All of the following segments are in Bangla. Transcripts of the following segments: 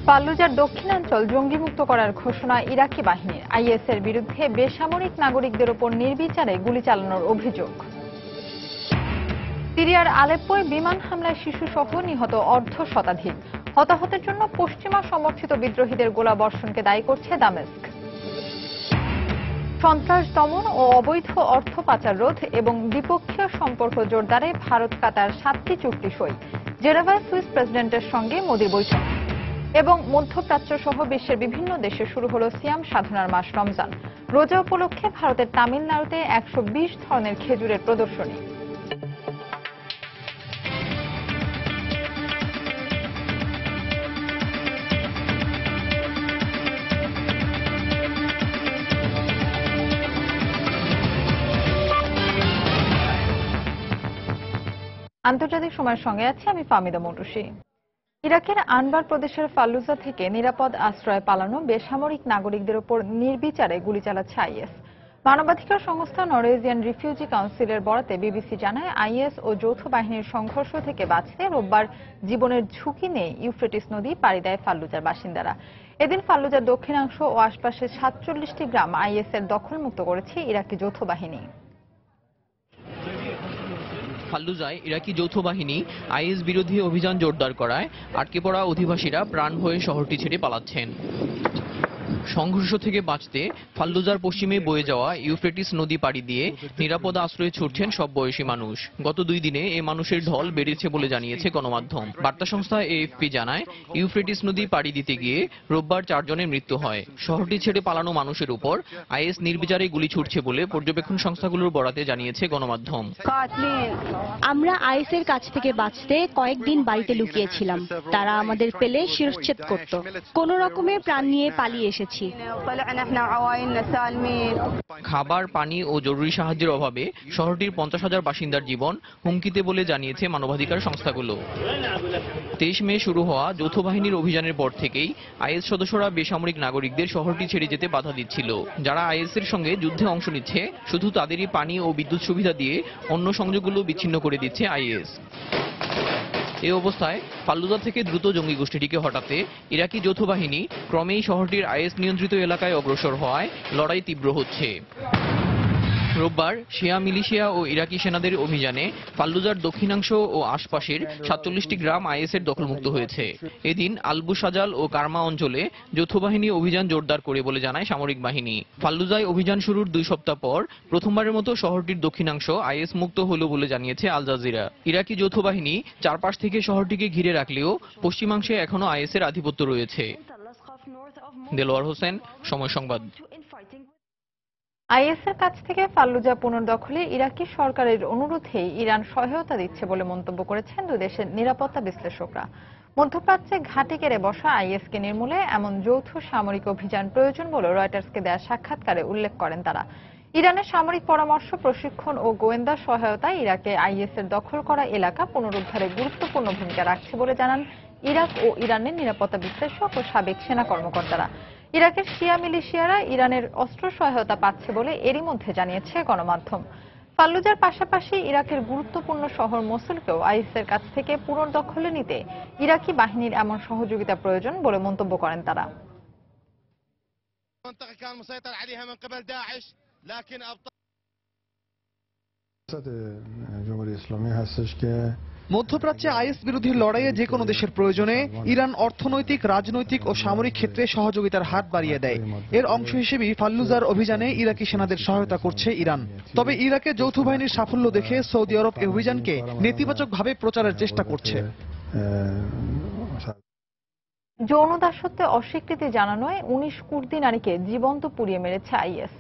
ফাল্লুজার দক্ষিণাঞ্চল জঙ্গিমুক্ত করার ঘোষণা ইরাকি বাহিনীর। আইএসের বিরুদ্ধে বেসামরিক নাগরিকদের ওপর নির্বিচারে গুলি চালানোর অভিযোগ। সিরিয়ার আলেপ্পোয় বিমান হামলায় শিশুসহ নিহত অর্ধ শতাধিক। হতাহতের জন্য পশ্চিমা সমর্থিত বিদ্রোহীদের গোলাবর্ষণকে দায়ী করছে দামেস্ক। সন্ত্রাস দমন ও অবৈধ অর্থ পাচার রোধ এবং দ্বিপক্ষীয় সম্পর্ক জোরদারে ভারত কাতার 7টি চুক্তি সই। জেনেভায় সুইস প্রেসিডেন্টের সঙ্গে মোদির বৈঠক। এবং মধ্যপ্রাচ্য সহ বিশ্বের বিভিন্ন দেশে শুরু হলো সিয়াম সাধনার মাস রমজান। রোজা উপলক্ষে ভারতের তামিলনাড়ুতে 120 ধরনের খেজুরের প্রদর্শনী। আন্তর্জাতিক সময়ের সঙ্গে আছি আমি ফাহমিদা মৌটুসী। ইরাকের আনবার প্রদেশের ফাল্লুজা থেকে নিরাপদ আশ্রয়ে পালানো বেসামরিক নাগরিকদের উপর নির্বিচারে গুলি চালাচ্ছে আইএস। মানবাধিকার সংস্থা নরওয়েজিয়ান রিফিউজি কাউন্সিলের বরাতে বিবিসি জানায়, আইএস ও যৌথ বাহিনীর সংঘর্ষ থেকে বাঁচতে রোববার জীবনের ঝুঁকি নিয়ে ইউফ্রেটিস নদী পাড়ি দেয় ফাল্লুজার বাসিন্দারা। এদিন ফাল্লুজার দক্ষিণাংশ ও আশপাশের 47টি গ্রাম আইএসের দখলমুক্ত করেছে ইরাকি যৌথ বাহিনী। ফাল্লুজায় ইরাকি যৌথ বাহিনী আইএস বিরোধী অভিযান জোরদার করায় আটকে পড়া অধিবাসীরা প্রাণ ভয়ে শহরটি ছেড়ে পালাচ্ছেন। সংঘর্ষ থেকে বাঁচতে ফাল্লুজার পশ্চিমে বয়ে যাওয়া ইউফ্রেটিস নদী পাড়ি দিয়ে নিরাপদ আশ্রয়ে ছুটছেন সব বয়সী মানুষ। গত 2 দিনে এই মানুষের ঢল বেড়েছে বলে জানিয়েছে গণমাধ্যম। বার্তা সংস্থা এএফপি জানায়, ইউফ্রেটিস নদী পাড়ি দিতে গিয়ে রোববার 4 জনের মৃত্যু হয়। শহরটি ছেড়ে পালানো মানুষের উপর আইএস নির্বিচারে গুলি ছুটছে বলে পর্যবেক্ষণ সংস্থাগুলোর বরাতে জানিয়েছে গণমাধ্যম। আমরা আইএসের কাছ থেকে বাঁচতে কয়েকদিন বাড়িতে লুকিয়েছিলাম। তারা আমাদের পেলে শিরশ্ছেদ করত। কোন রকমে প্রাণ নিয়ে পালিয়ে এসেছি। খাবার, পানি ও জরুরি সাহায্যের অভাবে শহরটির 50,000 বাসিন্দার জীবন হুমকিতে বলে জানিয়েছে মানবাধিকার সংস্থাগুলো। 23 মে শুরু হওয়া যৌথ বাহিনীর অভিযানের পর থেকেই আইএস সদস্যরা বেসামরিক নাগরিকদের শহরটি ছেড়ে যেতে বাধা দিচ্ছিল। যারা আইএস এর সঙ্গে যুদ্ধে অংশ নিচ্ছে, শুধু তাদেরই পানি ও বিদ্যুৎ সুবিধা দিয়ে অন্য সংযোগগুলো বিচ্ছিন্ন করে দিচ্ছে আইএস। এই অবস্থায় ফাল্লুজা থেকে দ্রুত জঙ্গি গোষ্ঠীটিকে হটাতে ইরাকি যৌথ বাহিনী ক্রমেই শহরটির আইএস নিয়ন্ত্রিত এলাকায় অগ্রসর হওয়ায় লড়াই তীব্র হচ্ছে। রোববার শিয়া মিলিশিয়া ও ইরাকি সেনাদের অভিযানে ফাল্লুজার দক্ষিণাংশ ও আশপাশের 47টি গ্রাম আইএসের দখলমুক্ত হয়েছে। এদিন আলবু সাজাল ও কারমা অঞ্চলে যৌথ বাহিনী অভিযান জোরদার করে বলে জানায় সামরিক বাহিনী। ফাল্লুজায় অভিযান শুরুর 2 সপ্তাহ পর প্রথমবারের মতো শহরটির দক্ষিণাংশ আইএস মুক্ত হলো বলে জানিয়েছে আল জাজিরা। ইরাকি যৌথ বাহিনী চারপাশ থেকে শহরটিকে ঘিরে রাখলেও পশ্চিমাংশে এখনো আইএসের আধিপত্য রয়েছে। দেলোয়ার হোসেন, সময় সংবাদ। আইএসের কাছ থেকে ফাল্লুজা পুনর্দখলে ইরাকি সরকারের অনুরোধেই ইরান সহায়তা দিচ্ছে বলে মন্তব্য করেছেন দুই দেশের নিরাপত্তা বিশ্লেষকরা। মধ্যপ্রাচ্যে ঘাঁটি কেড়ে বসা আইএসকে নির্মূলে এমন যৌথ সামরিক অভিযান প্রয়োজন বলে রয়টার্সকে দেয়া সাক্ষাৎকারে উল্লেখ করেন তারা। ইরানের সামরিক পরামর্শ, প্রশিক্ষণ ও গোয়েন্দা সহায়তায় ইরাকে আইএসের দখল করা এলাকা পুনরুদ্ধারে গুরুত্বপূর্ণ ভূমিকা রাখছে বলে জানান ইরাক ও ইরানের নিরাপত্তা বিশ্লেষক ও সাবেক সেনা কর্মকর্তারা। ইরাকের শিয়া মিলিশিয়ারা ইরানের অস্ত্র সহায়তা পাচ্ছে বলে এরই মধ্যে জানিয়েছে গণমাধ্যম। ফাল্লুজার পাশাপাশি ইরাকের গুরুত্বপূর্ণ শহর মসুলকেও আইএসের কাছ থেকে পুনর্দখলে নিতে ইরাকি বাহিনীর এমন সহযোগিতা প্রয়োজন বলে মন্তব্য করেন তারা। মধ্যপ্রাচ্যে আইএস বিরোধী লড়াইয়ে যে কোনো দেশের প্রয়োজনে ইরান অর্থনৈতিক, রাজনৈতিক ও সামরিক ক্ষেত্রে সহযোগিতার হাত বাড়িয়ে দেয়। এর অংশ হিসেবেই ফাল্লুজার অভিযানে ইরাকি সেনাদের সহায়তা করছে ইরান। তবে ইরাকে যৌথ বাহিনীর সাফল্য দেখে সৌদি আরব এই অভিযানকে নেতিবাচকভাবে প্রচারের চেষ্টা করছে। যৌন দাসত্বে অস্বীকৃতি জানানোয় 19 কুর্দি নারীকে জীবন্ত পুড়িয়ে মেরেছে আইএস।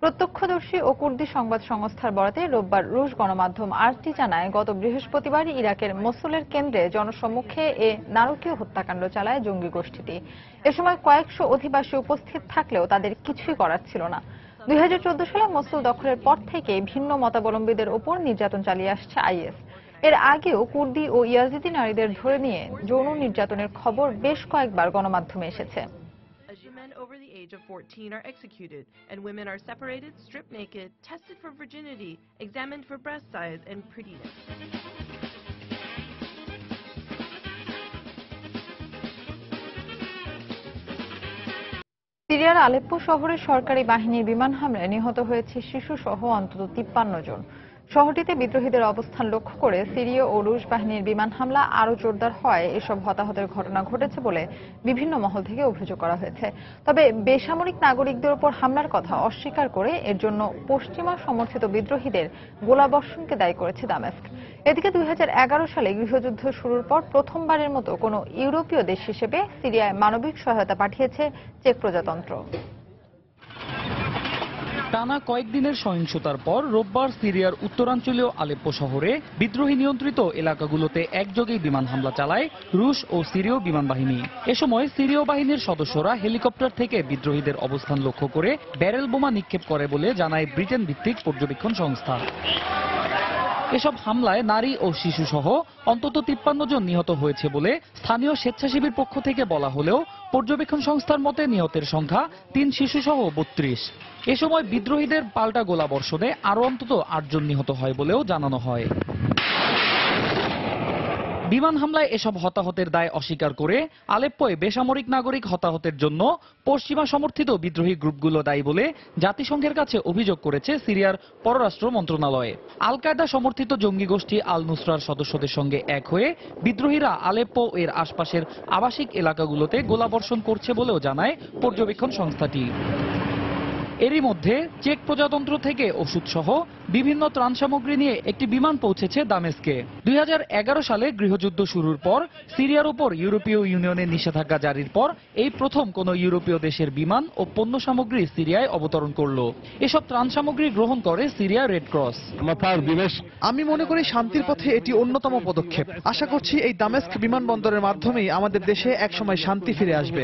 প্রত্যক্ষদর্শী ও কুর্দি সংবাদ সংস্থার বরাতে রোববার রুশ গণমাধ্যম আরটি জানায়, গত বৃহস্পতিবার ইরাকের মোসুলের কেন্দ্রে জনসম্মুখে এ নারকীয় হত্যাকাণ্ড চালায় জঙ্গি গোষ্ঠীটি। এ সময় কয়েকশো অধিবাসী উপস্থিত থাকলেও তাদের কিছুই করার ছিল না। 2014 সালে মোসুল দখলের পর থেকে ভিন্ন মতাবলম্বীদের ওপর নির্যাতন চালিয়ে আসছে আইএস। এর আগেও কুর্দি ও ইয়াজিদি নারীদের ধরে নিয়ে যৌন নির্যাতনের খবর বেশ কয়েকবার গণমাধ্যমে এসেছে। Men over the age of 14 are executed, and women are separated, stripped naked, tested for virginity, examined for breast size and prettiness. সিরিয়ার আলেপ্পো শহরে সরকারি বাহিনীর বিমান হামলায় নিহত হয়েছে শিশু সহ অন্তত 53 জন। শহরটিতে বিদ্রোহীদের অবস্থান লক্ষ্য করে সিরীয় ও রুশ বাহিনীর বিমান হামলা আরও জোরদার হয় এসব হতাহতের ঘটনা ঘটেছে বলে বিভিন্ন মহল থেকে অভিযোগ করা হয়েছে। তবে বেসামরিক নাগরিকদের উপর হামলার কথা অস্বীকার করে এর জন্য পশ্চিমা সমর্থিত বিদ্রোহীদের গোলাবর্ষণকে দায়ী করেছে দামেস্ক। এদিকে 2011 সালে গৃহযুদ্ধ শুরুর পর প্রথমবারের মতো কোনো ইউরোপীয় দেশ হিসেবে সিরিয়ায় মানবিক সহায়তা পাঠিয়েছে চেক প্রজাতন্ত্র। টানা কয়েকদিনের সহিংসতার পর রোববার সিরিয়ার উত্তরাঞ্চলীয় আলেপ্পো শহরে বিদ্রোহী নিয়ন্ত্রিত এলাকাগুলোতে একযোগে বিমান হামলা চালায় রুশ ও সিরীয় বিমান বাহিনী। এ সময় সিরীয় বাহিনীর সদস্যরা হেলিকপ্টার থেকে বিদ্রোহীদের অবস্থান লক্ষ্য করে ব্যারেল বোমা নিক্ষেপ করে বলে জানায় ব্রিটেন ভিত্তিক পর্যবেক্ষণ সংস্থা। এসব হামলায় নারী ও শিশু সহ অন্তত 53 জন নিহত হয়েছে বলে স্থানীয় স্বেচ্ছাসেবীর পক্ষ থেকে বলা হলেও পর্যবেক্ষণ সংস্থার মতে নিহতের সংখ্যা 3 শিশু সহ 32। এ সময় বিদ্রোহীদের পাল্টা গোলাবর্ষণে আরও অন্তত 8 জন নিহত হয় বলেও জানানো হয়। বিমান হামলায় এসব হতাহতের দায় অস্বীকার করে আলেপ্পোয় বেসামরিক নাগরিক হতাহতের জন্য পশ্চিমা সমর্থিত বিদ্রোহী গ্রুপগুলো দায়ী বলে জাতিসংঘের কাছে অভিযোগ করেছে সিরিয়ার পররাষ্ট্র মন্ত্রণালয়। আল কায়দা সমর্থিত জঙ্গি গোষ্ঠী আল নুসরার সদস্যদের সঙ্গে এক হয়ে বিদ্রোহীরা আলেপ্পো এর আশপাশের আবাসিক এলাকাগুলোতে গোলাবর্ষণ করছে বলেও জানায় পর্যবেক্ষণ সংস্থাটি। এরই মধ্যে চেক প্রজাতন্ত্র থেকে ওষুধ সহ বিভিন্ন ত্রাণ সামগ্রী নিয়ে একটি বিমান পৌঁছেছে দামেস্কে। 2011 সালে গৃহযুদ্ধ শুরুর পর সিরিয়ার উপর ইউরোপীয় ইউনিয়নের নিষেধাজ্ঞা জারির পর এই প্রথম কোন ইউরোপীয় দেশের বিমান ও পণ্য সামগ্রী সিরিয়ায় অবতরণ করল। এসব ত্রাণ সামগ্রী গ্রহণ করে সিরিয়া রেড ক্রস। আমি মনে করি শান্তির পথে এটি অন্যতম পদক্ষেপ। আশা করছি এই দামেস্ক বিমানবন্দরের মাধ্যমেই আমাদের দেশে একসময় শান্তি ফিরে আসবে।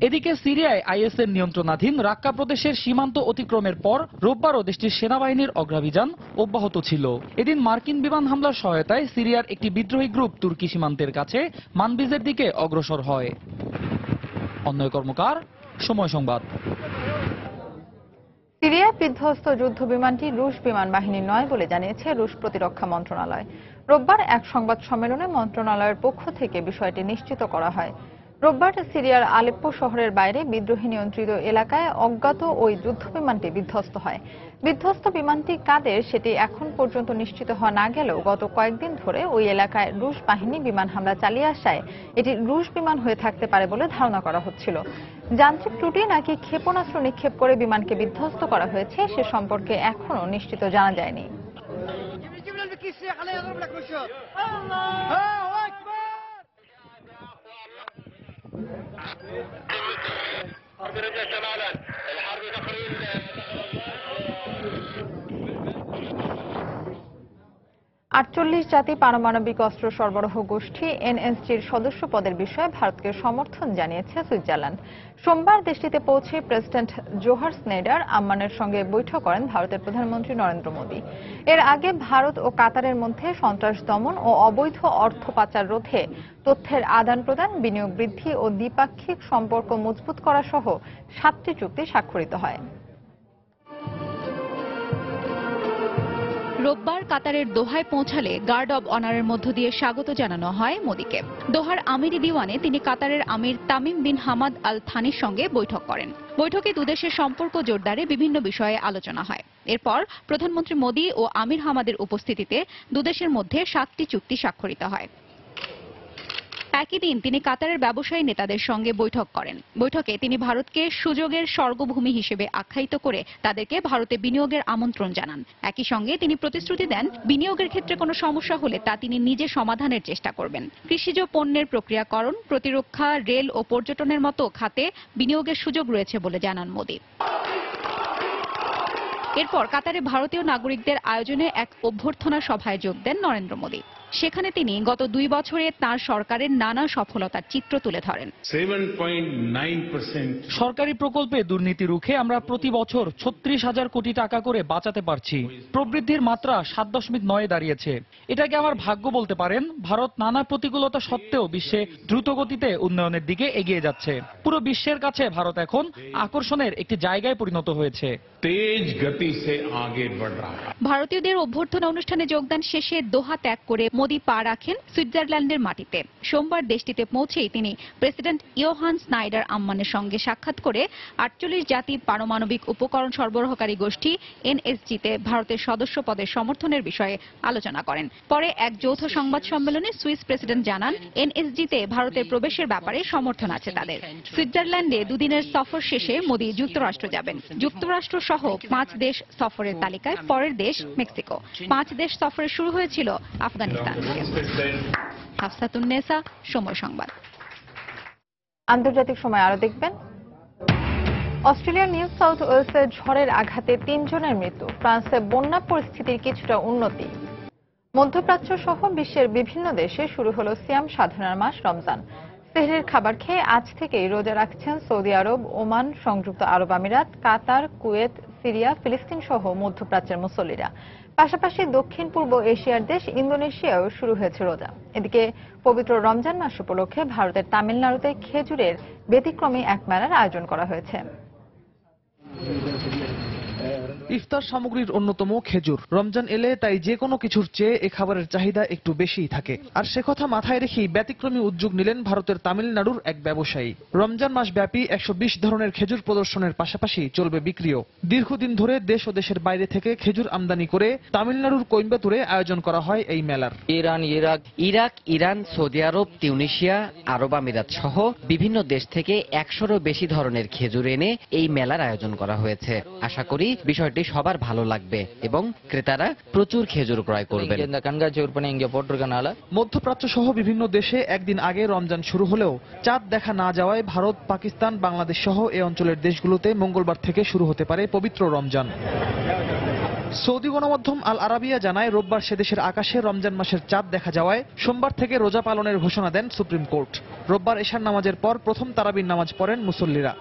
এদিকে সিরিয়ায় আইএসের নিয়ন্ত্রণাধীন রাক্কা প্রদেশের সীমান্ত অতিক্রমের পর রোববারও দেশটির সেনাবাহিনীর অগ্রাভিযান অব্যাহত ছিল। এদিন মার্কিন বিমান হামলার সহায়তায় সিরিয়ার একটি বিদ্রোহী গ্রুপ তুর্কি সীমান্তের কাছে মানবিজের দিকে অগ্রসর হয়। অন্যয় কর্মকার, সময় সংবাদ। সিরিয়ায় বিধ্বস্ত যুদ্ধ বিমানটি রুশ বিমান বাহিনী নয় বলে জানিয়েছে রুশ প্রতিরক্ষা মন্ত্রণালয়। রোববার এক সংবাদ সম্মেলনে মন্ত্রণালয়ের পক্ষ থেকে বিষয়টি নিশ্চিত করা হয়। রোববার সিরিয়ার আলেপ্পো শহরের বাইরে বিদ্রোহী নিয়ন্ত্রিত এলাকায় অজ্ঞাত ওই যুদ্ধ বিমানটি বিধ্বস্ত হয়। বিধ্বস্ত বিমানটি কাদের সেটি এখন পর্যন্ত নিশ্চিত হওয়া না গেলেও গত কয়েকদিন ধরে ওই এলাকায় রুশ বাহিনী বিমান হামলা চালিয়ে আসায় এটি রুশ বিমান হয়ে থাকতে পারে বলে ধারণা করা হচ্ছিল। যান্ত্রিক ত্রুটি নাকি ক্ষেপণাস্ত্র নিক্ষেপ করে বিমানকে বিধ্বস্ত করা হয়েছে সে সম্পর্কে এখনও নিশ্চিত জানা যায়নি। আটচল্লিশ জাতি পারমাণবিক অস্ত্র সরবরাহ গোষ্ঠী এনএসজির সদস্য পদের বিষয়ে ভারতকে সমর্থন জানিয়েছে সুইজারল্যান্ড। সোমবার দেশটিতে পৌঁছে প্রেসিডেন্ট জোহার স্নেডার আম্মানের সঙ্গে বৈঠক করেন ভারতের প্রধানমন্ত্রী নরেন্দ্র মোদী। এর আগে ভারত ও কাতারের মধ্যে সন্ত্রাস দমন ও অবৈধ অর্থ পাচার রোধে তথ্যের আদান প্রদান, বিনিয়োগ বৃদ্ধি ও দ্বিপাক্ষিক সম্পর্ক মজবুত করা সহ 7টি চুক্তি স্বাক্ষরিত হয়। রোববার কাতারের দোহায় পৌঁছালে গার্ড অব অনারের মধ্য দিয়ে স্বাগত জানানো হয় মোদীকে। দোহার আমিরি দিওয়ানে তিনি কাতারের আমির তামিম বিন হামাদ আল থানির সঙ্গে বৈঠক করেন। বৈঠকে দুদেশের সম্পর্ক জোরদারে বিভিন্ন বিষয়ে আলোচনা হয়। এরপর প্রধানমন্ত্রী মোদী ও আমির হামাদের উপস্থিতিতে দুদেশের মধ্যে 7টি চুক্তি স্বাক্ষরিত হয়। একই দিন তিনি কাতারের ব্যবসায়ী নেতাদের সঙ্গে বৈঠক করেন। বৈঠকে তিনি ভারতকে সুযোগের স্বর্গভূমি হিসেবে আখ্যায়িত করে তাদেরকে ভারতে বিনিয়োগের আমন্ত্রণ জানান। একই সঙ্গে তিনি প্রতিশ্রুতি দেন বিনিয়োগের ক্ষেত্রে কোনো সমস্যা হলে তা তিনি নিজে সমাধানের চেষ্টা করবেন। কৃষিজ পণ্যের প্রক্রিয়াকরণ, প্রতিরক্ষা, রেল ও পর্যটনের মতো খাতে বিনিয়োগের সুযোগ রয়েছে বলে জানান মোদী। এরপর কাতারে ভারতীয় নাগরিকদের আয়োজনে এক অভ্যর্থনা সভায় যোগ দেন নরেন্দ্র মোদী। সেখানে তিনি গত 2 বছরে তাঁর সরকারের নানা সফলতার চিত্র তুলে ধরেন। 7.9% সরকারি প্রকল্পে দুর্নীতি রুখে আমরা প্রতি বছর 36,000 কোটি টাকা করে বাঁচাতে পারছি। প্রবৃদ্ধির মাত্রা 7.9 দাঁড়িয়েছে। এটাকে আমার ভাগ্য বলতে পারেন। ভারত নানা প্রতিকূলতা সত্ত্বেও বিশ্বে দ্রুত গতিতে উন্নয়নের দিকে এগিয়ে যাচ্ছে। পুরো বিশ্বের কাছে ভারত এখন আকর্ষণের একটি জায়গায় পরিণত হয়েছে। ভারতীয়দের অভ্যর্থনা অনুষ্ঠানে যোগদান শেষে দোহা ত্যাগ করে মোদি পা রাখেন সুইজারল্যান্ডের মাটিতে। সোমবার দেশটিতে পৌঁছেই তিনি প্রেসিডেন্ট ইয়োহান স্নাইডার আম্মানের সঙ্গে সাক্ষাৎ করে 48 জাতি পারমাণবিক উপকরণ সরবরাহকারী গোষ্ঠী এনএসজিতে ভারতের সদস্য পদের সমর্থনের বিষয়ে আলোচনা করেন। পরে এক যৌথ সংবাদ সম্মেলনে সুইস প্রেসিডেন্ট জানান, এনএসজিতে ভারতের প্রবেশের ব্যাপারে সমর্থন আছে তাদের। সুইজারল্যান্ডে দুদিনের সফর শেষে মোদি যুক্তরাষ্ট্র যাবেন। যুক্তরাষ্ট্র সহ 5 দেশ সফরের তালিকায় পরের দেশ মেক্সিকো। 5 দেশ সফরে শুরু হয়েছিল আফগানিস্তান থেকে। হাফসাতুন্নেসা, সময় সংবাদ। আন্তর্জাতিক সময় আরো দেখবেন। অস্ট্রেলিয়ার নিউ সাউথ ওয়েলসে ঝড়ের আঘাতে 3 জনের মৃত্যু। ফ্রান্সে বন্যা পরিস্থিতির কিছুটা উন্নতি। মধ্যপ্রাচ্য সহ বিশ্বের বিভিন্ন দেশে শুরু হলো সিয়াম সাধনার মাস রমজান। সেহরির খাবার খেয়ে আজ থেকেই রোজা রাখছেন সৌদি আরব, ওমান, সংযুক্ত আরব আমিরাত, কাতার, কুয়েত, সিরিয়া, ফিলিস্তিন সহ মধ্যপ্রাচ্যের মুসল্লিরা। পাশাপাশি দক্ষিণ পূর্ব এশিয়ার দেশ ইন্দোনেশিয়াও শুরু হয়েছে রোজা। এদিকে পবিত্র রমজান মাস উপলক্ষে ভারতের তামিলনাড়ুতে খেজুরের ব্যতিক্রমী এক মেলার আয়োজন করা হয়েছে। ইফতার সামগ্রীর অন্যতম খেজুর। রমজান এলে তাই যে কোনো কিছুর চেয়ে এ খাবারের চাহিদা একটু বেশিই থাকে। আর সে কথা মাথায় রেখেই ব্যতিক্রমী উদ্যোগ নিলেন ভারতের তামিলনাড়ুর এক ব্যবসায়ী। রমজান মাস ব্যাপী 120 ধরনের খেজুর প্রদর্শনের পাশাপাশি চলবে বিক্রিও। দীর্ঘদিন ধরে দেশ ও দেশের বাইরে থেকে খেজুর আমদানি করে তামিলনাড়ুর কোয়েম্বাটুরে আয়োজন করা হয় এই মেলার। ইরান, সৌদি আরব, তিউনিসিয়া, আরব আমিরাত সহ বিভিন্ন দেশ থেকে 100-এরও বেশি ধরনের খেজুর এনে এই মেলার আয়োজন করা হয়েছে। আশা করি বিষয়টি সবার ভালো লাগবে এবং ক্রেতারা প্রচুর খেজুর ক্রয় করবেন। মধ্যপ্রাচ্য সহ বিভিন্ন দেশে একদিন আগে রমজান শুরু হলেও চাঁদ দেখা না যাওয়ায় ভারত, পাকিস্তান, বাংলাদেশ সহ এ অঞ্চলের দেশগুলোতে মঙ্গলবার থেকে শুরু হতে পারে পবিত্র রমজান। সৌদি গণমাধ্যম আল আরাবিয়া জানায়, রোববার সে দেশের আকাশে রমজান মাসের চাঁদ দেখা যাওয়ায় সোমবার থেকে রোজা পালনের ঘোষণা দেন সুপ্রিম কোর্ট। রোববার এশার নামাজের পর প্রথম তারাবির নামাজ পড়েন মুসল্লিরা।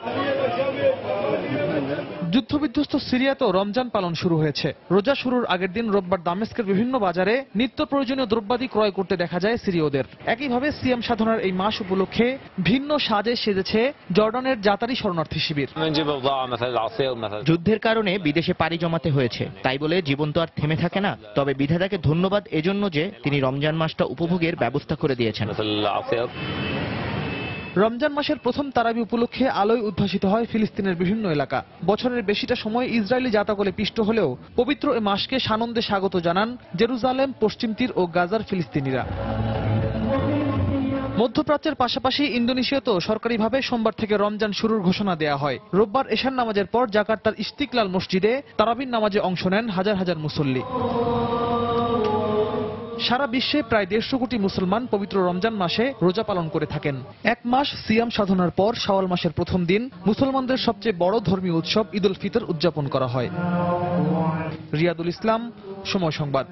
যুদ্ধবিধ্বস্ত সিরিয়াতেও রমজান পালন শুরু হয়েছে। রোজা শুরুর আগের দিন রোববার দামেস্কের বিভিন্ন বাজারে নিত্য প্রয়োজনীয় দ্রব্যাদি ক্রয় করতে দেখা যায় সিরীয়দের। একইভাবে সিয়াম সাধনার এই মাস উপলক্ষে ভিন্ন সাজে সেজেছে জর্ডানের জাতারি শরণার্থী শিবির। যুদ্ধের কারণে বিদেশে পাড়ি জমাতে হয়েছে, তাই বলে জীবন তো আর থেমে থাকে না। তবে বিধাতাকে ধন্যবাদ এজন্য যে তিনি রমজান মাসটা উপভোগের ব্যবস্থা করে দিয়েছেন। রমজান মাসের প্রথম তারাবি উপলক্ষে আলোয় উদ্ভাসিত হয় ফিলিস্তিনের বিভিন্ন এলাকা। বছরের বেশিটা সময় ইসরায়েলি জাতাকলে পিষ্ট হলেও পবিত্র এ মাসকে সানন্দে স্বাগত জানান জেরুজালেম, পশ্চিম তীর ও গাজার ফিলিস্তিনিরা। মধ্যপ্রাচ্যের পাশাপাশি ইন্দোনেশিয়াতেও সরকারিভাবে সোমবার থেকে রমজান শুরুর ঘোষণা দেয়া হয়। রোববার এশার নামাজের পর জাকার্তার ইস্তিকলাল মসজিদে তারাবির নামাজে অংশ নেন হাজার হাজার মুসল্লি। সারা বিশ্বে প্রায় 150 কোটি মুসলমান পবিত্র রমজান মাসে রোজা পালন করে থাকেন। এক মাস সিয়াম সাধনার পর শাওয়াল মাসের প্রথম দিন মুসলমানদের সবচেয়ে বড় ধর্মীয় উৎসব ঈদ উল ফিতর উদযাপন করা হয়। রিয়াদুল ইসলাম, সময় সংবাদ।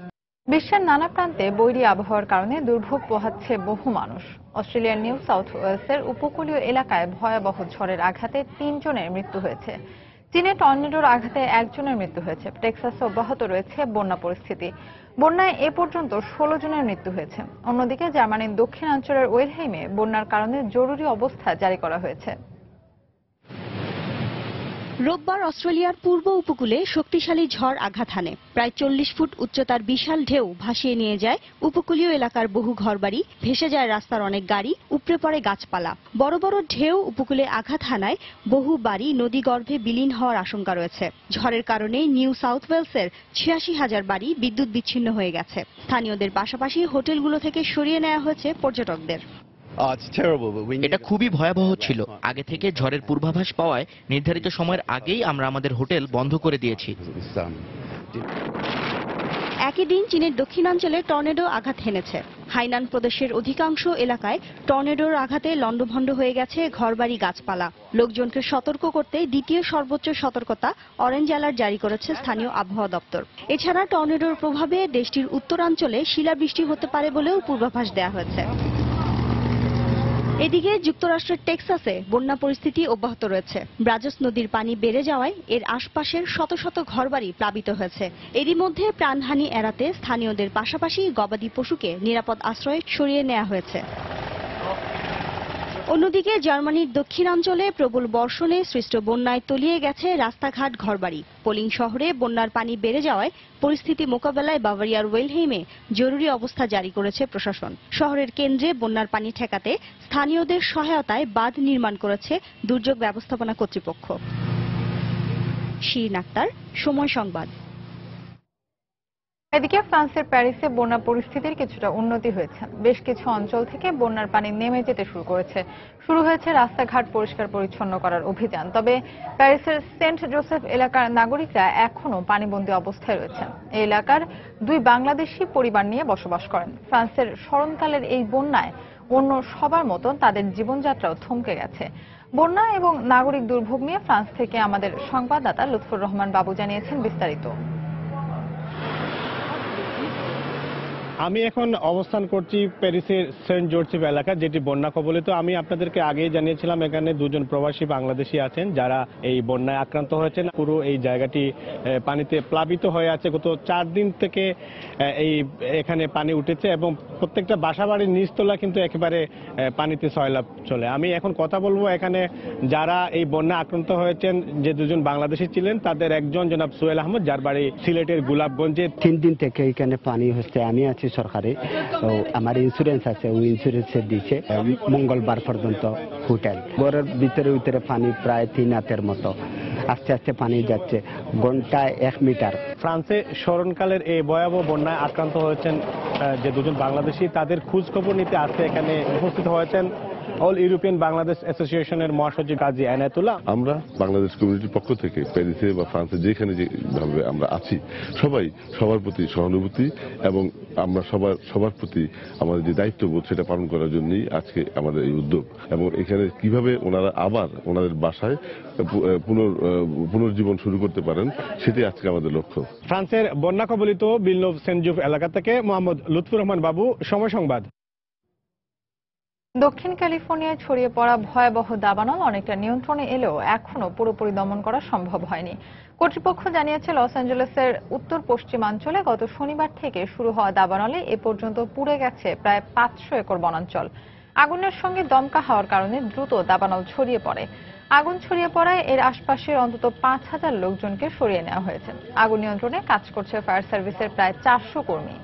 বিশ্বের নানা প্রান্তে বৈরী আবহাওয়ার কারণে দুর্ভোগ পোহাচ্ছে বহু মানুষ। অস্ট্রেলিয়ার নিউ সাউথ ওয়েলসের উপকূলীয় এলাকায় ভয়াবহ ঝড়ের আঘাতে 3 জনের মৃত্যু হয়েছে। চীনে টর্নেডোর আঘাতে 1 জনের মৃত্যু হয়েছে। টেক্সাসে অব্যাহত রয়েছে বন্যা পরিস্থিতি। বন্যায় এ পর্যন্ত 16 জনের মৃত্যু হয়েছে। অন্যদিকে জার্মানির দক্ষিণাঞ্চলের ওয়েলহেইমে বন্যার কারণে জরুরি অবস্থা জারি করা হয়েছে। রোববার অস্ট্রেলিয়ার পূর্ব উপকূলে শক্তিশালী ঝড় আঘাত হানে। প্রায় 40 ফুট উচ্চতার বিশাল ঢেউ ভাসিয়ে নিয়ে যায় উপকূলীয় এলাকার বহু ঘরবাড়ি, ভেসে যায় রাস্তার অনেক গাড়ি, উপড়ে পড়ে গাছপালা। বড় বড় ঢেউ উপকূলে আঘাত হানায় বহু বাড়ি নদীগর্ভে বিলীন হওয়ার আশঙ্কা রয়েছে। ঝড়ের কারণে নিউ সাউথ ওয়েলসের 86,000 বাড়ি বিদ্যুৎ বিচ্ছিন্ন হয়ে গেছে। স্থানীয়দের পাশাপাশি হোটেলগুলো থেকে সরিয়ে নেওয়া হয়েছে পর্যটকদের। এটা খুবই ভয়াবহ ছিল। আগে থেকে ঝড়ের পূর্বাভাস পাওয়ায় নির্ধারিত সময়ের আগেই আমরা আমাদের হোটেল বন্ধ করে দিয়েছি। একই দিন চীনের দক্ষিণাঞ্চলে টর্নেডো আঘাত হেনেছে। হাইনান প্রদেশের অধিকাংশ এলাকায় টর্নেডোর আঘাতে লণ্ডভণ্ড হয়ে গেছে ঘরবাড়ি, গাছপালা। লোকজনকে সতর্ক করতে দ্বিতীয় সর্বোচ্চ সতর্কতা অরেঞ্জ অ্যালার্ট জারি করেছে স্থানীয় আবহাওয়া দপ্তর। এছাড়া টর্নেডোর প্রভাবে দেশটির উত্তরাঞ্চলে শিলাবৃষ্টি হতে পারে বলেও পূর্বাভাস দেওয়া হয়েছে। এদিকে যুক্তরাষ্ট্রের টেক্সাসে বন্যা পরিস্থিতি অব্যাহত রয়েছে। ব্রাজস নদীর পানি বেড়ে যাওয়ায় এর আশপাশের শত শত ঘরবাড়ি প্লাবিত হয়েছে। এরই মধ্যে প্রাণহানি এড়াতে স্থানীয়দের পাশাপাশি গবাদি পশুকে নিরাপদ আশ্রয়ে সরিয়ে নেওয়া হয়েছে। অন্যদিকে জার্মানির দক্ষিণাঞ্চলে প্রবল বর্ষণে সৃষ্ট বন্যায় তলিয়ে গেছে রাস্তাঘাট ঘরবাড়ি। পোলিং শহরে বন্যার পানি বেড়ে যাওয়ায় পরিস্থিতি মোকাবেলায় বাভারিয়ার ওয়েলহেইমে জরুরি অবস্থা জারি করেছে প্রশাসন। শহরের কেন্দ্রে বন্যার পানি ঠেকাতে স্থানীয়দের সহায়তায় বাঁধ নির্মাণ করেছে দুর্যোগ ব্যবস্থাপনা কর্তৃপক্ষ। শিরিন আক্তার, সময় সংবাদ। এদিকে ফ্রান্সের প্যারিসে বন্যা পরিস্থিতির কিছুটা উন্নতি হয়েছে। বেশ কিছু অঞ্চল থেকে বন্যার পানি নেমে যেতে শুরু হয়েছে রাস্তাঘাট পরিষ্কার পরিচ্ছন্ন করার অভিযান। তবে প্যারিসের সেন্ট জোসেফ এলাকার নাগরিকরা এখনো পানিবন্দী অবস্থায় রয়েছেন। এই এলাকার 2 বাংলাদেশি পরিবার নিয়ে বসবাস করেন। ফ্রান্সের স্মরণকালের এই বন্যায় অন্য সবার মতো তাদের জীবনযাত্রাও থমকে গেছে। বন্যা এবং নাগরিক দুর্ভোগ নিয়ে ফ্রান্স থেকে আমাদের সংবাদদাতা লুৎফুর রহমান বাবু জানিয়েছেন বিস্তারিত। আমি এখন অবস্থান করছি প্যারিসের সেন্ট জোসেফ এলাকা, যেটি বন্যা কবলিত। আমি আপনাদেরকে আগেই জানিয়েছিলাম এখানে 2 জন প্রবাসী বাংলাদেশি আছেন যারা এই বন্যায় আক্রান্ত হয়েছেন। পুরো এই জায়গাটি পানিতে প্লাবিত হয়ে আছে। গত 4 দিন থেকে এখানে পানি উঠেছে এবং প্রত্যেকটা বাসাবাড়ির নিচতলা কিন্তু একেবারে পানিতে সয়লাব চলে। আমি এখন কথা বলবো এখানে যারা এই বন্যা আক্রান্ত হয়েছেন, যে 2 জন বাংলাদেশি ছিলেন তাদের একজন জনাব সোহেল আহমদ, যার বাড়ি সিলেটের গোলাপগঞ্জে। 3 দিন থেকে এখানে পানি হচ্ছে। আমি আছি সরকারে, আমার ইন্স্যুরেন্স আছে, ওই ইন্স্যুরেন্সে দিচ্ছে মঙ্গলবার পর্যন্ত হোটেল। ঘরের ভিতরে পানি প্রায় 3 হাতের মতো। আস্তে আস্তে পানি যাচ্ছে, ঘন্টায় 1 মিটার। ফ্রান্সে স্মরণকালের এই ভয়াবহ বন্যায় আক্রান্ত হয়েছেন যে 2 জন বাংলাদেশি, তাদের খোঁজ খবর নিতে আজকে এখানে উপস্থিত হয়েছেন অল ইউরোপিয়ান বাংলাদেশ অ্যাসোসিয়েশনের মহাসচিব কাজী এনায়েতুল্লাহ। আমরা বাংলাদেশ কমিউনিটির পক্ষ থেকে প্যারিসে বা ফ্রান্সে যেখানে যেভাবে আমরা আছি, সবার প্রতি সহানুভূতি এবং আমরা সবার প্রতি আমাদের যে দায়িত্ববোধ সেটা পালন করার জন্যই আজকে আমাদের এই উদ্যোগ। এবং এখানে কিভাবে ওনারা আবার ওনাদের বাসায় পুনর্জীবন শুরু করতে পারেন, সেটাই আজকে আমাদের লক্ষ্য। ফ্রান্সের বন্যা কবলিত বিলনোভ সেন্ট জোসেফ এলাকা থেকে মোহাম্মদ লুৎফুর রহমান বাবু, সময় সংবাদ। দক্ষিণ ক্যালিফোর্নিয়ায় ছড়িয়ে পড়া ভয়াবহ দাবানল অনেকটা নিয়ন্ত্রণে এলেও এখনো পুরোপুরি দমন করা সম্ভব হয়নি। কর্তৃপক্ষ জানিয়েছে লস অ্যাঞ্জেলেসের উত্তর পশ্চিমাঞ্চলে গত শনিবার থেকে শুরু হওয়া দাবানলে এ পর্যন্ত পুড়ে গেছে প্রায় 500 একর বনাঞ্চল। আগুনের সঙ্গে দমকা হওয়ার কারণে দ্রুত দাবানল ছড়িয়ে পড়ে। আগুন ছড়িয়ে পড়ায় এর আশপাশের অন্তত 5000 লোকজনকে সরিয়ে নেওয়া হয়েছে। আগুন নিয়ন্ত্রণে কাজ করছে ফায়ার সার্ভিসের প্রায় 400 কর্মী।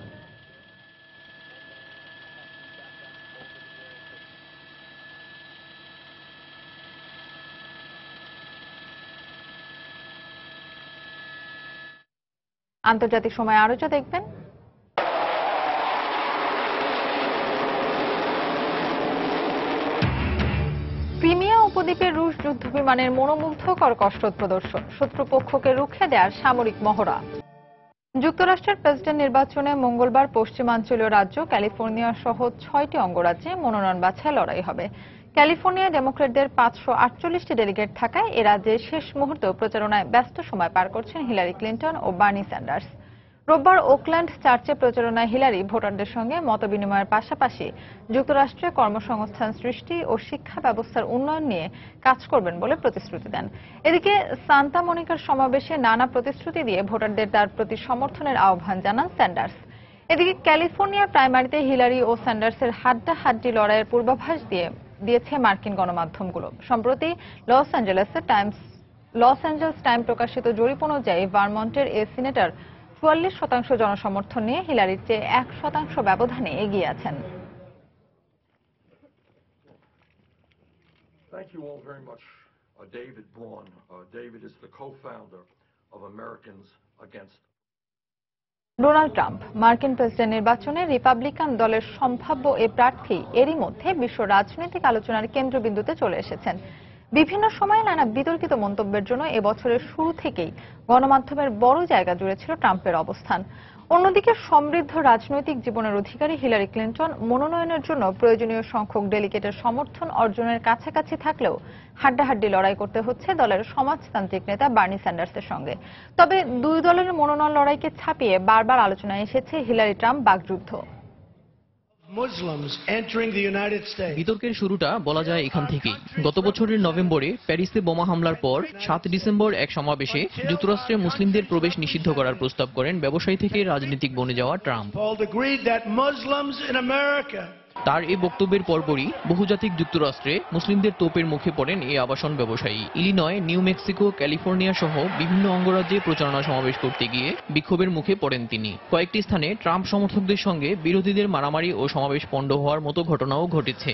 আন্তর্জাতিক সময় আরো যা দেখবেন। ক্রিমিয়া উপদ্বীপে রুশ যুদ্ধবিমানের মনোমুগ্ধকর কসরত প্রদর্শন, শত্রুপক্ষকে রুখে দেওয়ার সামরিক মহড়া। যুক্তরাষ্ট্রের প্রেসিডেন্ট নির্বাচনে মঙ্গলবার পশ্চিমাঞ্চলীয় রাজ্য ক্যালিফোর্নিয়া সহ 6টি অঙ্গরাজ্যে মনোনয়ন বাছাই লড়াই হবে। ক্যালিফোর্নিয়া ডেমোক্র্যাটদের 548টি ডেলিগেট থাকায় এ রাজ্যে শেষ মুহূর্তেও প্রচারণায় ব্যস্ত সময় পার করছেন হিলারি ক্লিন্টন ও বার্নি স্যান্ডার্স। রোববার ওকল্যান্ড চার্চে প্রচারণায় হিলারি ভোটারদের সঙ্গে মতবিনিময়ের পাশাপাশি যুক্তরাষ্ট্রে কর্মসংস্থান সৃষ্টি ও শিক্ষা ব্যবস্থার উন্নয়ন নিয়ে কাজ করবেন বলে প্রতিশ্রুতি দেন। এদিকে সান্তা মনিকার সমাবেশে নানা প্রতিশ্রুতি দিয়ে ভোটারদের তার প্রতি সমর্থনের আহ্বান জানান স্যান্ডার্স। এদিকে ক্যালিফোর্নিয়ার প্রাইমারিতে হিলারি ও স্যান্ডার্সের হাড্ডাহাড্ডি লড়াইয়ের পূর্বাভাস দিয়েছে মার্কিন গণমাধ্যমগুলো। সম্প্রতি লস অ্যাঞ্জেলস টাইম প্রকাশিত জরিপ অনুযায়ী ভারমন্টের এই সিনেটর 44% জনসমর্থন নিয়ে হিলারির চেয়ে 1% ব্যবধানে এগিয়ে আছেন। Thank you all very much. David Braun. David is the co-founder of Americans Against. Donald Trump মার্কিন প্রেসিডেন্ট নির্বাচনে রিপাবলিকান দলের সম্ভাব্য এ প্রার্থী এরই মধ্যে বিশ্ব রাজনৈতিক আলোচনার কেন্দ্রবিন্দুতে চলে এসেছেন। বিভিন্ন সময়ে নানা বিতর্কিত মন্তব্যের জন্য এবছরের শুরু থেকেই গণমাধ্যমের বড় জায়গা জুড়ে ছিল ট্রাম্পের অবস্থান। অন্যদিকে সমৃদ্ধ রাজনৈতিক জীবনের অধিকারী হিলারি ক্লিন্টন মনোনয়নের জন্য প্রয়োজনীয় সংখ্যক ডেলিগেটের সমর্থন অর্জনের কাছাকাছি থাকলেও হাড্ডাহাড্ডি লড়াই করতে হচ্ছে দলের সমাজতান্ত্রিক নেতা বার্নি স্যান্ডার্সের সঙ্গে। তবে 2 দলের মনোনয়ন লড়াইকে ছাপিয়ে বারবার আলোচনায় এসেছে হিলারি ট্রাম্প বাগযুদ্ধ। বিতর্কের শুরুটা বলা যায় এখান থেকেই। গত বছরের নভেম্বরে প্যারিসে বোমা হামলার পর 7 ডিসেম্বর এক সমাবেশে যুক্তরাষ্ট্রে মুসলিমদের প্রবেশ নিষিদ্ধ করার প্রস্তাব করেন ব্যবসায়ী থেকে রাজনীতিক বনে যাওয়া ট্রাম্প। তার এই বক্তব্যের পরপরই বহুজাতিক যুক্তরাষ্ট্রে মুসলিমদের তোপের মুখে পড়েন এই আবাসন ব্যবসায়ী। ইলিনয়, নিউ মেক্সিকো, ক্যালিফোর্নিয়া সহ বিভিন্ন অঙ্গরাজ্যে প্রচারণা সমাবেশ করতে গিয়ে বিক্ষোভের মুখে পড়েন তিনি। কয়েকটি স্থানে ট্রাম্প সমর্থকদের সঙ্গে বিরোধীদের মারামারি ও সমাবেশ পণ্ড হওয়ার মতো ঘটনাও ঘটেছে।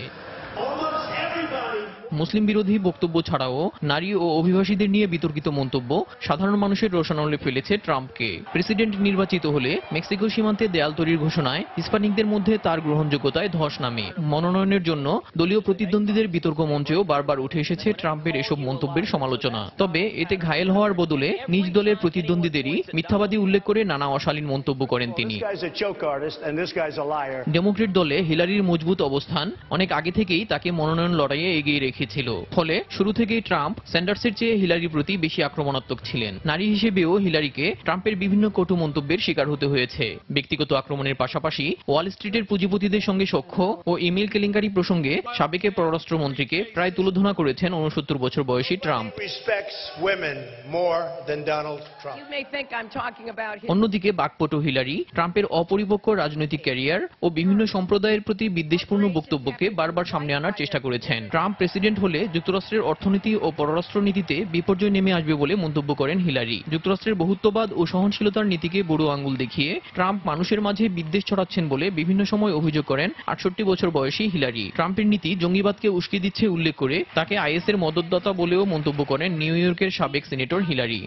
মুসলিম বিরোধী বক্তব্য ছাড়াও নারী ও অভিবাসীদের নিয়ে বিতর্কিত মন্তব্য সাধারণ মানুষের রোষানলে ফেলেছে ট্রাম্পকে। প্রেসিডেন্ট নির্বাচিত হলে মেক্সিকো সীমান্তে দেয়াল তৈরির ঘোষণায় হিস্পানিকদের মধ্যে তার গ্রহণযোগ্যতায় ধস নামে। মনোনয়নের জন্য দলীয় প্রতিদ্বন্দ্বীদের বিতর্ক মঞ্চেও বারবার উঠে এসেছে ট্রাম্পের এসব মন্তব্যের সমালোচনা। তবে এতে ঘায়েল হওয়ার বদলে নিজ দলের প্রতিদ্বন্দ্বীদেরই মিথ্যাবাদী উল্লেখ করে নানা অশালীন মন্তব্য করেন তিনি। ডেমোক্রেট দলে হিলারির মজবুত অবস্থান অনেক আগে থেকেই তাকে মনোনয়ন লড়াইয়ে এগিয়ে রেখেছিল। ফলে শুরু থেকেই ট্রাম্প স্যান্ডার্সের চেয়ে হিলারির প্রতি বেশি আক্রমণাত্মক ছিলেন। নারী হিসেবেও হিলারিকে ট্রাম্পের বিভিন্ন কটু মন্তব্যের শিকার হতে হয়েছে। ব্যক্তিগত আক্রমণের পাশাপাশি ওয়াল স্ট্রিটের পুঁজিপতিদের সঙ্গে সখ্য ও ইমেল কেলেঙ্কারি প্রসঙ্গে সাবেক পররাষ্ট্রমন্ত্রীকে প্রায় তুলোধনা করেছেন 69 বছর বয়সী ট্রাম্প। অন্যদিকে বাকপটু হিলারি ট্রাম্পের অপরিপক্ক রাজনৈতিক ক্যারিয়ার ও বিভিন্ন সম্প্রদায়ের প্রতি বিদ্বেষপূর্ণ বক্তব্যকে বারবার সামনে আনার চেষ্টা করেছেন। ট্রাম্প প্রেসিডেন্ট হলে যুক্তরাষ্ট্রের অর্থনীতি ও পররাষ্ট্রনীতিতে বিপর্যয় নেমে আসবে বলে মন্তব্য করেন হিলারি। যুক্তরাষ্ট্রের বহুত্ববাদ ও সহনশীলতার নীতিকে বুড়ো আঙুল দেখিয়ে ট্রাম্প মানুষের মাঝে বিদ্বেষ ছড়াচ্ছেন বলে বিভিন্ন সময় অভিযোগ করেন 68 বছর বয়সী হিলারি। ট্রাম্পের নীতি জঙ্গিবাদকে উস্কে দিচ্ছে উল্লেখ করে তাকে আইএস এর মদতদাতা বলেও মন্তব্য করেন নিউ ইয়র্কের সাবেক সিনেটর হিলারি।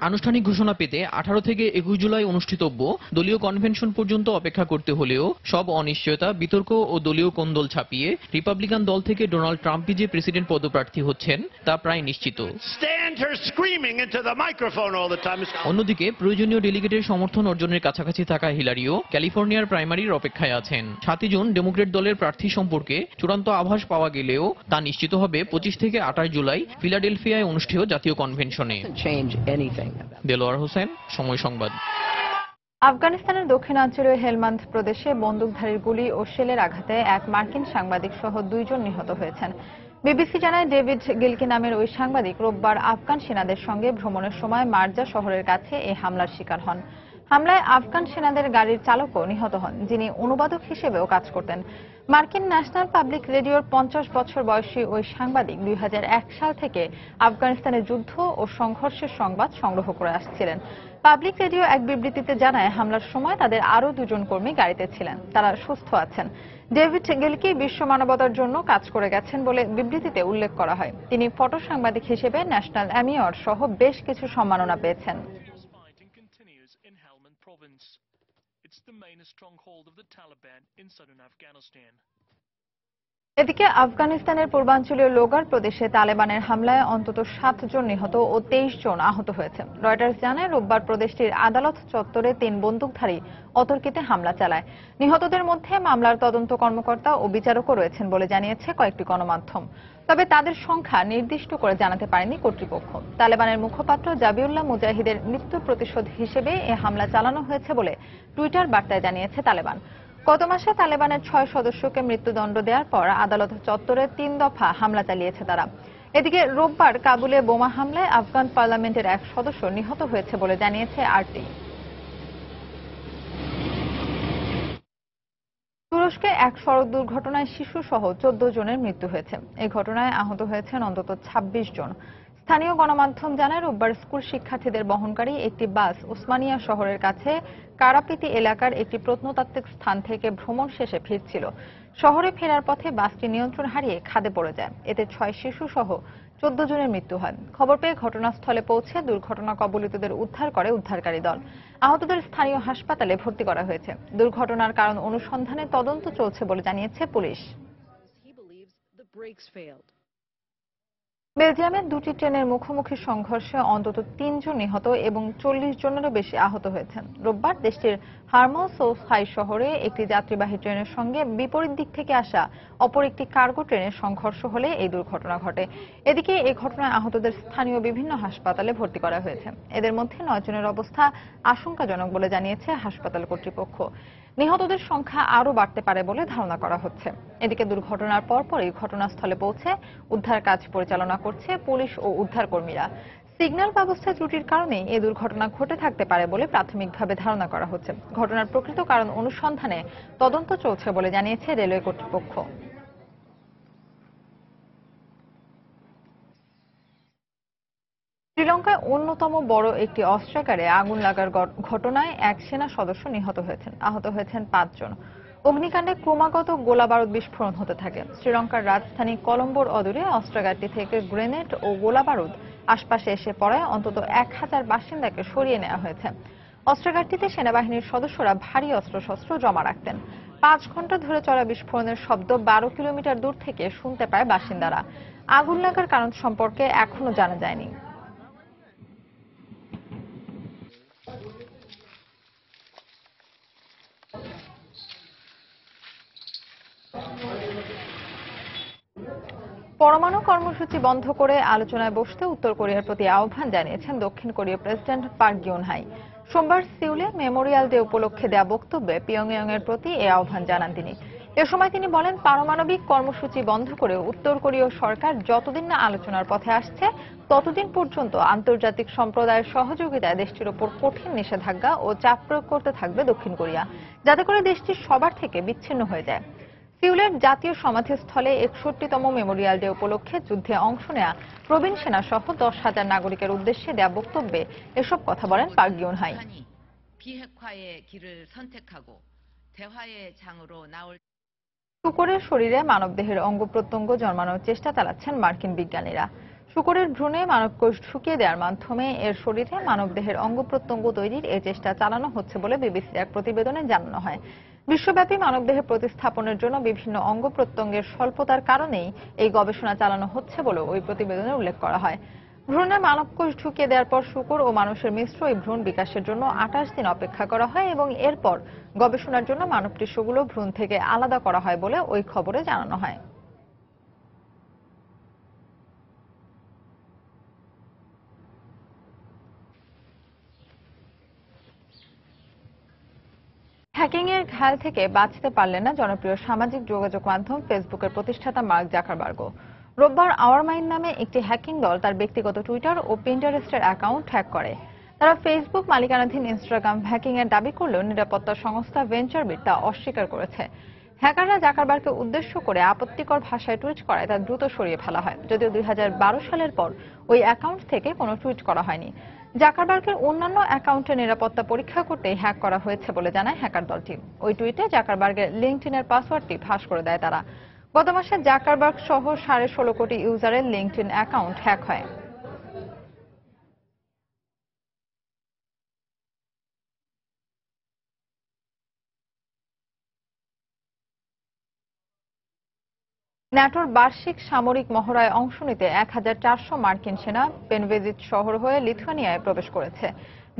আনুষ্ঠানিক ঘোষণা পেতে 18 থেকে 21 জুলাই অনুষ্ঠিতব্য দলীয় কনভেনশন পর্যন্ত অপেক্ষা করতে হলেও সব অনিশ্চয়তা, বিতর্ক ও দলীয় কোন্দল ছাপিয়ে রিপাবলিকান দল থেকে ডোনাল্ড ট্রাম্পই যে প্রেসিডেন্ট পদপ্রার্থী হচ্ছেন তা প্রায় নিশ্চিত। অন্যদিকে প্রয়োজনীয় ডেলিগেটের সমর্থন অর্জনের কাছাকাছি থাকা হিলারিও ক্যালিফোর্নিয়ার প্রাইমারির অপেক্ষায় আছেন। 7 জুন ডেমোক্রেট দলের প্রার্থী সম্পর্কে চূড়ান্ত আভাস পাওয়া গেলেও তা নিশ্চিত হবে 25 থেকে 28 জুলাই ফিলাডেলফিয়ায় অনুষ্ঠেয় জাতীয় কনভেনশনে। দেলোয়ার হোসেন, সময় সংবাদ। আফগানিস্তানের দক্ষিণাঞ্চলীয় হেলমান্দ প্রদেশে বন্দুকধারীর গুলি ও শেলের আঘাতে এক মার্কিন সাংবাদিক সহ 2 জন নিহত হয়েছেন। বিবিসি জানায় ডেভিড গিলকি নামের ওই সাংবাদিক রোববার আফগান সেনাদের সঙ্গে ভ্রমণের সময় মার্জা শহরের কাছে এই হামলার শিকার হন। হামলায় আফগান সেনাদের গাড়ির চালকও নিহত হন, যিনি অনুবাদক হিসেবেও কাজ করতেন। মার্কিন ন্যাশনাল পাবলিক রেডিওর 50 বছর বয়সী ওই সাংবাদিক 2001 সাল থেকে আফগানিস্তানের যুদ্ধ ও সংঘর্ষের সংবাদ সংগ্রহ করে আসছিলেন। পাবলিক রেডিও এক বিবৃতিতে জানায় হামলার সময় তাদের আরও 2 জন কর্মী গাড়িতে ছিলেন, তারা সুস্থ আছেন। ডেভিড গিলকি বিশ্ব মানবতার জন্য কাজ করে গেছেন বলে বিবৃতিতে উল্লেখ করা হয়। তিনি ফটো সাংবাদিক হিসেবে ন্যাশনাল অ্যাওয়ার্ড সহ বেশ কিছু সম্মাননা পেয়েছেন। এদিকে আফগানিস্তানের পূর্বাঞ্চলীয় লোগার প্রদেশে তালেবানের হামলায় অন্তত 7 জন নিহত ও 23 জন আহত হয়েছে। রয়টার্স জানায় রোববার প্রদেশটির আদালত চত্বরে 3 বন্দুকধারী অতর্কিতে হামলা চালায়। নিহতদের মধ্যে মামলার তদন্ত কর্মকর্তা ও বিচারকও রয়েছেন বলে জানিয়েছে কয়েকটি গণমাধ্যম। তবে তাদের সংখ্যা নির্দিষ্ট করে জানাতে পারেনি কর্তৃপক্ষ। তালেবানের মুখপাত্র জাবিউল্লাহ মুজাহিদের মৃত্যুর প্রতিশোধ হিসেবে এই হামলা চালানো হয়েছে বলে টুইটার বার্তায় জানিয়েছে তালেবান। গত মাসে তালেবানের 6 সদস্যকে মৃত্যুদণ্ড দেওয়ার পর আদালত চত্বরে 3 দফা হামলা চালিয়েছে তারা। এদিকে রোববার কাবুলে বোমা হামলায় আফগান পার্লামেন্টের এক সদস্য নিহত হয়েছে বলে জানিয়েছে আরটি। তুরস্কে এক সড়ক দুর্ঘটনায় শিশু সহ 14 জনের মৃত্যু হয়েছে। এই ঘটনায় আহত হয়েছেন অন্তত 26 জন। স্থানীয় গণমাধ্যম জানায় রোববার স্কুল শিক্ষার্থীদের বহনকারী একটি বাস ওসমানিয়া শহরের কাছে কারাপিতি এলাকার একটি প্রত্নতাত্ত্বিক স্থান থেকে ভ্রমণ শেষে ফিরছিল। শহরে ফেরার পথে বাসটি নিয়ন্ত্রণ হারিয়ে খাদে পড়ে যায়। এতে 6 শিশু সহ 14 জনের মৃত্যু হয়। খবর পেয়ে ঘটনাস্থলে পৌঁছে দুর্ঘটনা কবলিতদের উদ্ধার করে উদ্ধারকারী দল। আহতদের স্থানীয় হাসপাতালে ভর্তি করা হয়েছে। দুর্ঘটনার কারণ অনুসন্ধানে তদন্ত চলছে বলে জানিয়েছে পুলিশ। বেলজিয়ামের 2টি ট্রেনের মুখোমুখি সংঘর্ষে অন্তত 3 জন নিহত এবং 40 জনেরও বেশি আহত হয়েছেন। রোববার দেশটির হার্মাসোহাই শহরে একটি যাত্রীবাহী ট্রেনের সঙ্গে বিপরীত দিক থেকে আসা অপর একটি কার্গো ট্রেনের সংঘর্ষ হলে এই দুর্ঘটনা ঘটে। এদিকে এই ঘটনায় আহতদের স্থানীয় বিভিন্ন হাসপাতালে ভর্তি করা হয়েছে। এদের মধ্যে 9 জনের অবস্থা আশঙ্কাজনক বলে জানিয়েছে হাসপাতাল কর্তৃপক্ষ। নিহতদের সংখ্যা আরও বাড়তে পারে বলে ধারণা করা হচ্ছে। এদিকে দুর্ঘটনার পরপরই ঘটনাস্থলে পৌঁছে উদ্ধার কাজ পরিচালনা করছে পুলিশ ও উদ্ধারকর্মীরা। সিগন্যাল ব্যবস্থায় ত্রুটির কারণে এই দুর্ঘটনা ঘটে থাকতে পারে বলে প্রাথমিকভাবে ধারণা করা হচ্ছে। ঘটনার প্রকৃত কারণ অনুসন্ধানে তদন্ত চলছে বলে জানিয়েছে রেলওয়ে কর্তৃপক্ষ। শ্রীলঙ্কায় অন্যতম বড় একটি অস্ত্রাগারে আগুন লাগার ঘটনায় এক সেনা সদস্য নিহত হয়েছেন, আহত হয়েছেন 5 জন। অগ্নিকাণ্ডে ক্রমাগত গোলাবারুদ বিস্ফোরণ হতে থাকে। শ্রীলঙ্কার রাজধানী কলম্বোর অদূরে অস্ত্রাগারটি থেকে গ্রেনেড ও গোলাবারুদ আশপাশে এসে পড়ায় অন্তত 1000 বাসিন্দাকে সরিয়ে নেওয়া হয়েছে। অস্ত্রাগারটিতে সেনাবাহিনীর সদস্যরা ভারী অস্ত্রশস্ত্র জমা রাখতেন। 5 ঘন্টা ধরে চলা বিস্ফোরণের শব্দ 12 কিলোমিটার দূর থেকে শুনতে পায় বাসিন্দারা। আগুন লাগার কারণ সম্পর্কে এখনো জানা যায়নি। পরমাণু কর্মসূচি বন্ধ করে আলোচনায় বসতে উত্তর কোরিয়ার প্রতি আহ্বান জানিয়েছেন দক্ষিণ কোরীয় প্রেসিডেন্ট পার্ক গিউন-হাই। সোমবার সিউলে মেমোরিয়াল ডে উপলক্ষে দেয়া বক্তব্যে পিয়ংইয়ং এর প্রতি এই আহ্বান জানান তিনি। এ সময় তিনি বলেন, পারমাণবিক কর্মসূচি বন্ধ করে উত্তর কোরীয় সরকার যতদিন না আলোচনার পথে আসছে ততদিন পর্যন্ত আন্তর্জাতিক সম্প্রদায়ের সহযোগিতায় দেশটির উপর কঠিন নিষেধাজ্ঞা ও চাপ প্রয়োগ করতে থাকবে দক্ষিণ কোরিয়া, যাতে করে দেশটি সবার থেকে বিচ্ছিন্ন হয়ে যায়। সিউলের জাতীয় সমাধিস্থলে 61তম মেমোরিয়াল ডে উপলক্ষে যুদ্ধে অংশ নেয়া প্রবীণ সেনা সহ 10,000 নাগরিকের উদ্দেশ্যে দেয়া বক্তব্যে এসব কথা বলেন পার্ক গিউন-হাই। শুকরের শরীরে মানবদেহের অঙ্গ প্রত্যঙ্গ জন্মানোর চেষ্টা চালাচ্ছেন মার্কিন বিজ্ঞানীরা। শুকরের ভ্রূণে মানবকোষ ঢুকিয়ে দেওয়ার মাধ্যমে এর শরীরে মানবদেহের অঙ্গ প্রত্যঙ্গ তৈরির এই চেষ্টা চালানো হচ্ছে বলে বিবিসির এক প্রতিবেদনে জানানো হয়। বিশ্বব্যাপী মানবদেহে প্রতিস্থাপনের জন্য বিভিন্ন অঙ্গ প্রত্যঙ্গের স্বল্পতার কারণেই এই গবেষণা চালানো হচ্ছে বলে ওই প্রতিবেদনে উল্লেখ করা হয়। ভ্রূণে মানবকোষ ঢুকিয়ে দেওয়ার পর শুকর ও মানুষের মিশ্র এই ভ্রূণ বিকাশের জন্য 28 দিন অপেক্ষা করা হয় এবং এরপর গবেষণার জন্য মানব টিস্যুগুলো ভ্রূণ থেকে আলাদা করা হয় বলে ওই খবরে জানানো হয়। হ্যাকিং এর ঘাল থেকে বাঁচতে পারলেন না জনপ্রিয় সামাজিক যোগাযোগ মাধ্যম ফেসবুকের প্রতিষ্ঠাতা মার্ক জাকারবার্গও। রোববার আওয়ার মাইন্ড নামে একটি হ্যাকিং দল তার ব্যক্তিগত টুইটার ও পিন্টারেস্টের অ্যাকাউন্ট হ্যাক করে। তারা ফেসবুক মালিকানাধীন ইনস্টাগ্রাম হ্যাকিং এর দাবি করলেও নিরাপত্তা সংস্থা ভেঞ্চারবিট তা অস্বীকার করেছে। হ্যাকাররা জাকারবার্গকে উদ্দেশ্য করে আপত্তিকর ভাষায় টুইট করায় তা দ্রুত সরিয়ে ফেলা হয়, যদিও 2012 সালের পর ওই অ্যাকাউন্ট থেকে কোনো টুইট করা হয়নি। জাকারবার্গের অন্যান্য অ্যাকাউন্টের নিরাপত্তা পরীক্ষা করতে হ্যাক করা হয়েছে বলে জানায় হ্যাকার দলটি। ওই টুইটে জাকারবার্গের লিঙ্কডইনের পাসওয়ার্ডটি ফাঁস করে দেয় তারা। গত মাসে জাকারবার্গ সহ 16.5 কোটি ইউজারের লিঙ্কডইন অ্যাকাউন্ট হ্যাক হয়। ন্যাটোর বার্ষিক সামরিক মহড়ায় অংশ নিতে 1400 মার্কিন সেনা পেনভেজিচ শহর হয়ে লিথুয়ানিয়ায় প্রবেশ করেছে।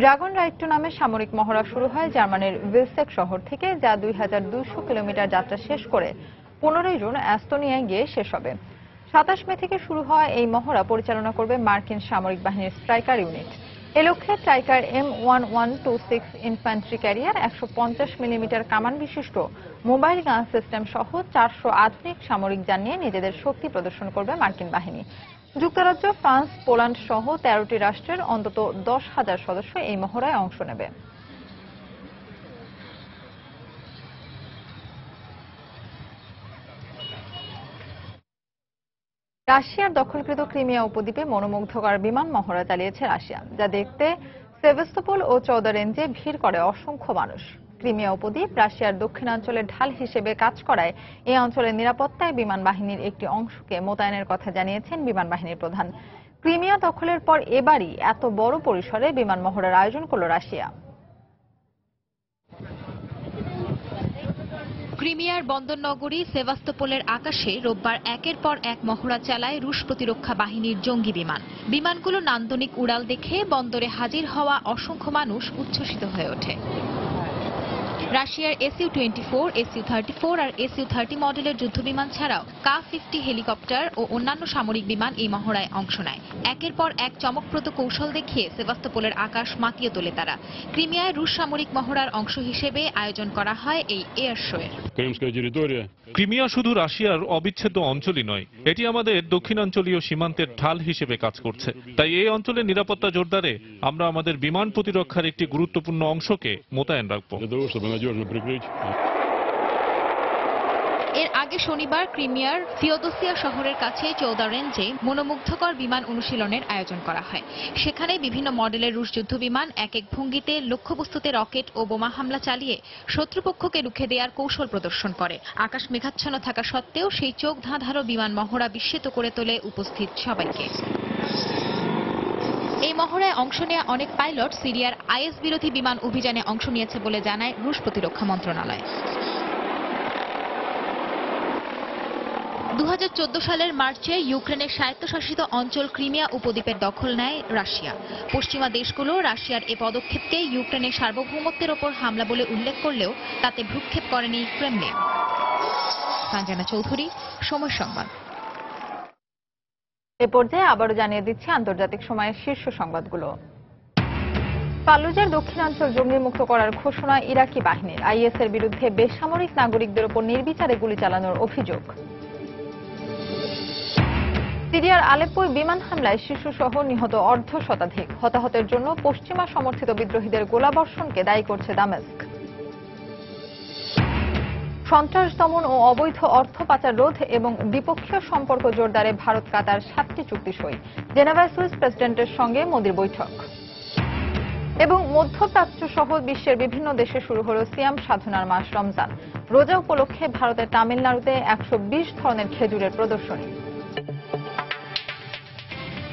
ড্রাগন রাইড টু নামে সামরিক মহড়া শুরু হয় জার্মানির ভিলসেক শহর থেকে, যা 2200 কিলোমিটার যাত্রা শেষ করে 15 জুন এস্তোনিয়ায় গিয়ে শেষ হবে। 27 মে থেকে শুরু হওয়া এই মহড়া পরিচালনা করবে মার্কিন সামরিক বাহিনীর স্ট্রাইকার ইউনিট। এ লক্ষ্যে ট্রাইকার M1126 ইনফ্যান্ট্রি ক্যারিয়ার, 150 মিলিমিটার কামান বিশিষ্ট মোবাইল গান সিস্টেম সহ 400 আধুনিক সামরিক যান নিয়ে নিজেদের শক্তি প্রদর্শন করবে মার্কিন বাহিনী। যুক্তরাজ্য, ফ্রান্স, পোল্যান্ড সহ 13টি রাষ্ট্রের অন্তত 10,000 সদস্য এই মহড়ায় অংশ নেবে। রাশিয়ার দখলকৃত ক্রিমিয়া উপদ্বীপে মনোমুগ্ধকর বিমান মহড়া চালিয়েছে রাশিয়া, যা দেখতে সেভাস্তোপোল ও চৌদারেঞ্জে ভিড় করে অসংখ্য মানুষ। ক্রিমিয়া উপদ্বীপ রাশিয়ার দক্ষিণাঞ্চলের ঢাল হিসেবে কাজ করায় এই অঞ্চলের নিরাপত্তায় বিমান বাহিনীর একটি অংশকে মোতায়েনের কথা জানিয়েছেন বিমান বাহিনীর প্রধান। ক্রিমিয়া দখলের পর এবারই এত বড় পরিসরে বিমান মহড়ার আয়োজন করল রাশিয়া। ক্রিমিয়ার বন্দরনগরী সেভাস্তোপোলের আকাশে রোববার একের পর এক মহড়া চালায় রুশ প্রতিরক্ষা বাহিনীর জঙ্গি বিমান। বিমানগুলো নান্দনিক উড়াল দেখে বন্দরে হাজির হওয়া অসংখ্য মানুষ উচ্ছ্বসিত হয়ে ওঠে। রাশিয়ার SU-24, SU-34 আর SU-30 মডেলের যুদ্ধবিমান ছাড়াও Ka-50 হেলিকপ্টার ও অন্যান্য সামরিক বিমান এই মহড়ায় অংশ নেয়। একের পর এক চমকপ্রদ কৌশল দেখিয়ে সেভাস্তোপোলের আকাশ মাতিয়ে তোলে তারা। ক্রিমিয়ায় রুশ সামরিক মহড়ার অংশ হিসেবে আয়োজন করা হয় এই এয়ার শো এর। ক্রিমিয়া শুধু রাশিয়ার অবিচ্ছেদ্য অঞ্চলই নয়, এটি আমাদের দক্ষিণাঞ্চলীয় সীমান্তের ঢাল হিসেবে কাজ করছে। তাই এই অঞ্চলের নিরাপত্তা জোরদারে আমরা আমাদের বিমান প্রতিরক্ষার একটি গুরুত্বপূর্ণ অংশকে মোতায়েন রাখব। এর আগে শনিবার ক্রিমিয়ার ফিওদোসিয়া শহরের কাছে চৌদা রেঞ্জে মনোমুগ্ধকর বিমান অনুশীলনের আয়োজন করা হয়। সেখানে বিভিন্ন মডেলের রুশ যুদ্ধবিমান এক এক ভঙ্গিতে লক্ষ্যবস্তুতে রকেট ও বোমা হামলা চালিয়ে শত্রুপক্ষকে রুখে দেওয়ার কৌশল প্রদর্শন করে। আকাশ মেঘাচ্ছন্ন থাকা সত্ত্বেও সেই চোখ ধাঁধারো বিমান মহড়া বিস্মিত করে তোলে উপস্থিত সবাইকে। এই মহড়ায় অংশ নেওয়া অনেক পাইলট সিরিয়ার আইএস বিরোধী বিমান অভিযানে অংশ নিয়েছে বলে জানায় রুশ প্রতিরক্ষা মন্ত্রণালয়। 2014 সালের মার্চে ইউক্রেনের স্বায়ত্তশাসিত অঞ্চল ক্রিমিয়া উপদ্বীপের দখল নেয় রাশিয়া। পশ্চিমা দেশগুলো রাশিয়ার এ পদক্ষেপকে ইউক্রেনের সার্বভৌমত্বের ওপর হামলা বলে উল্লেখ করলেও তাতে ভ্রুক্ষেপ করেনি ক্রেমলিন। সঞ্জনা চৌধুরী, সময় সংবাদ। এ পর্যায়ে আবারও জানিয়ে দিচ্ছি আন্তর্জাতিক সময়ের শীর্ষ সংবাদগুলো। ফাল্লুজার দক্ষিণাঞ্চল জঙ্গি মুক্ত করার ঘোষণা ইরাকি বাহিনীর। আইএস এর বিরুদ্ধে বেসামরিক নাগরিকদের উপর নির্বিচারে গুলি চালানোর অভিযোগ। সিরিয়ার আলেপ্পোয় বিমান হামলায় শিশুসহ নিহত অর্ধ শতাধিক। হতাহতের জন্য পশ্চিমা সমর্থিত বিদ্রোহীদের গোলাবর্ষণকে দায়ী করছে দামেস্ক। সন্ত্রাস দমন ও অবৈধ অর্থ পাচার রোধ এবং দ্বিপক্ষীয় সম্পর্ক জোরদারে ভারত কাতার 7টি চুক্তি সই। জেনেভায় সুইস প্রেসিডেন্টের সঙ্গে মোদির বৈঠক। এবং মধ্যপ্রাচ্য সহ বিশ্বের বিভিন্ন দেশে শুরু হলো সিয়াম সাধনার মাস রমজান। রোজা উপলক্ষে ভারতের তামিলনাড়ুতে 120 ধরনের খেজুরের প্রদর্শনী।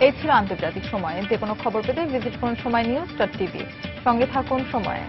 এই ছিল আন্তর্জাতিক সময়। যে কোনো খবর পেতে ভিজিট করুন সময় নিউজ.টিভি। সঙ্গে থাকুন সময়ে।